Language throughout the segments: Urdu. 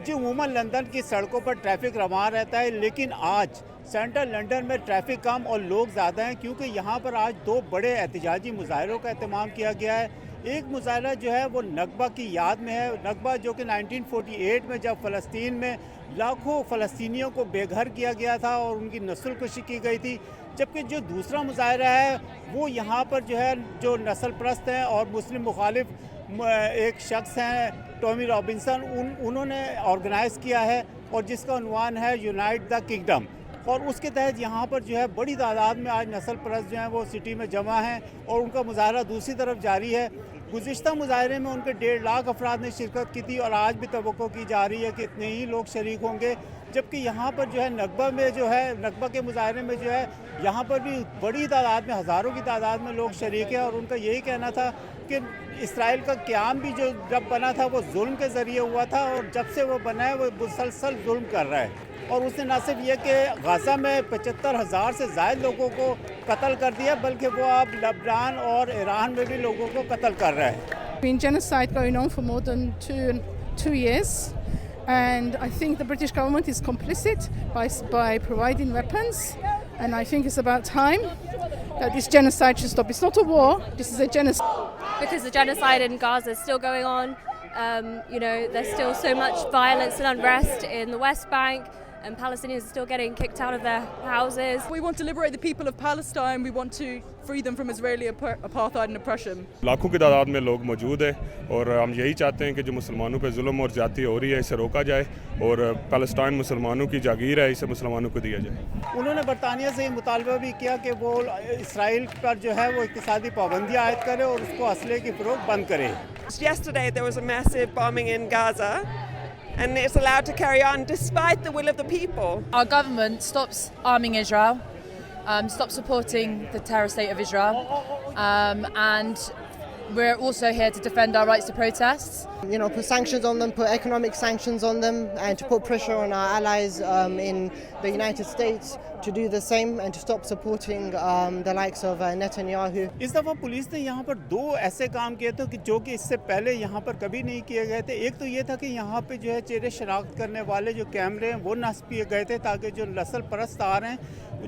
جی عموماً لندن کی سڑکوں پر ٹریفک رواں رہتا ہے، لیکن آج سینٹرل لندن میں ٹریفک کم اور لوگ زیادہ ہیں، کیونکہ یہاں پر آج 2 بڑے احتجاجی مظاہروں کا اہتمام کیا گیا ہے۔ ایک مظاہرہ جو ہے وہ نکبہ کی یاد میں ہے، نکبہ جو کہ 1948 میں جب فلسطین میں لاکھوں فلسطینیوں کو بے گھر کیا گیا تھا اور ان کی نسل کشی کی گئی تھی، جبکہ جو دوسرا مظاہرہ ہے وہ یہاں پر جو ہے جو نسل پرست ہیں اور مسلم مخالف ایک شخص ہیں ٹامی رابنسن، انہوں نے آرگنائز کیا ہے اور جس کا عنوان ہے یونائٹ دا کنگڈم، اور اس کے تحت یہاں پر جو ہے بڑی تعداد میں آج نسل پرست جو ہیں وہ سٹی میں جمع ہیں اور ان کا مظاہرہ دوسری طرف جاری ہے۔ گزشتہ مظاہرے میں ان کے 1.5 لاکھ افراد نے شرکت کی تھی اور آج بھی توقع کی جا رہی ہے کہ اتنے ہی لوگ شریک ہوں گے، جبکہ یہاں پر جو ہے نکبہ کے مظاہرے میں جو ہے یہاں پر بھی بڑی تعداد میں، ہزاروں کی تعداد میں لوگ شریک ہیں، اور ان کا یہی کہنا تھا کہ اسرائیل کا قیام بھی جو جب بنا تھا وہ ظلم کے ذریعے ہوا تھا، اور جب سے وہ بنا ہے وہ مسلسل ظلم کر رہا ہے، اور اس نے نہ صرف یہ کہ غزہ میں 75,000 سے زائد لوگوں کو قتل کر دیا، بلکہ وہ اب لبنان اور ایران میں بھی لوگوں کو قتل کر رہا ہے۔ Been genocide going on for more than two years, and I think the British government is complicit by providing weapons, and I think it's about time that this genocide should stop. It's not a war, this is a genocide. Because the genocide in Gaza is still going on. There's still so much violence and unrest in the West Bank, and Palestinians are still getting kicked out of their houses. We want to liberate the people of Palestine. We want to free them from Israeli apartheid and oppression. لاکھوں کی تعداد میں لوگ موجود ہیں اور ہم یہی چاہتے ہیں کہ جو مسلمانوں پہ ظلم اور زیادتی ہو رہی ہے اسے روکا جائے، اور فلسطین مسلمانوں کی جاگیر ہے، اسے مسلمانوں کو دیا جائے۔ انہوں نے برطانیہ سے یہ مطالبہ بھی کیا کہ وہ اسرائیل پر جو ہے وہ اقتصادی پابندیاں عائد کرے اور اس کو اسلحے کی فروخت بند کرے۔ Yesterday there was a massive bombing in Gaza, and it's allowed to carry on despite the will of the people. Our government stops arming Israel, stops supporting the terror state of Israel, and we're also here to defend our rights to protests. Put sanctions on them, put economic sanctions on them, and to put pressure on our allies in the United States to do the same and to stop supporting the likes of Netanyahu. اس دفعہ پولیس نے یہاں پر 2 ایسے کام کیے تھے کہ جو کہ اس سے پہلے یہاں پر کبھی نہیں کیے گئے تھے۔ ایک تو یہ تھا کہ یہاں پہ جو ہے چہرے شناخت کرنے والے جو کیمرے ہیں وہ نصب کیے گئے تھے، تاکہ جو نسل پرست آ رہے ہیں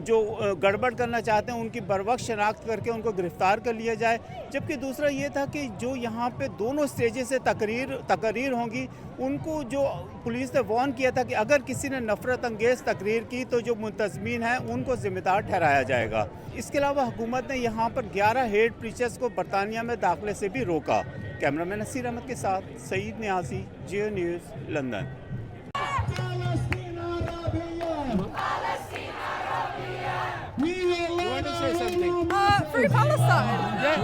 جو گڑبڑ کرنا چاہتے ہیں ان کی بروقت شناخت کر کے ان کو گرفتار کر لیا جائے۔ جبکہ دوسرا یہ تھا کہ جو یہاں پہ دونوں سٹیجز سے تقریر ہوں گی، ان کو جو پولیس نے وارن کیا تھا کہ اگر کسی نے نفرت انگیز تقریر کی تو جو منتظمین ہیں ان کو ذمہ دار ٹھہرایا جائے گا۔ اس کے علاوہ حکومت نے یہاں پر 11 ہیڈ پریچرز کو برطانیہ میں داخلے سے بھی روکا۔ کیمرہ مین نصیر احمد کے ساتھ Saeed Niazi, Geo News, London. Free Palestine! Yeah.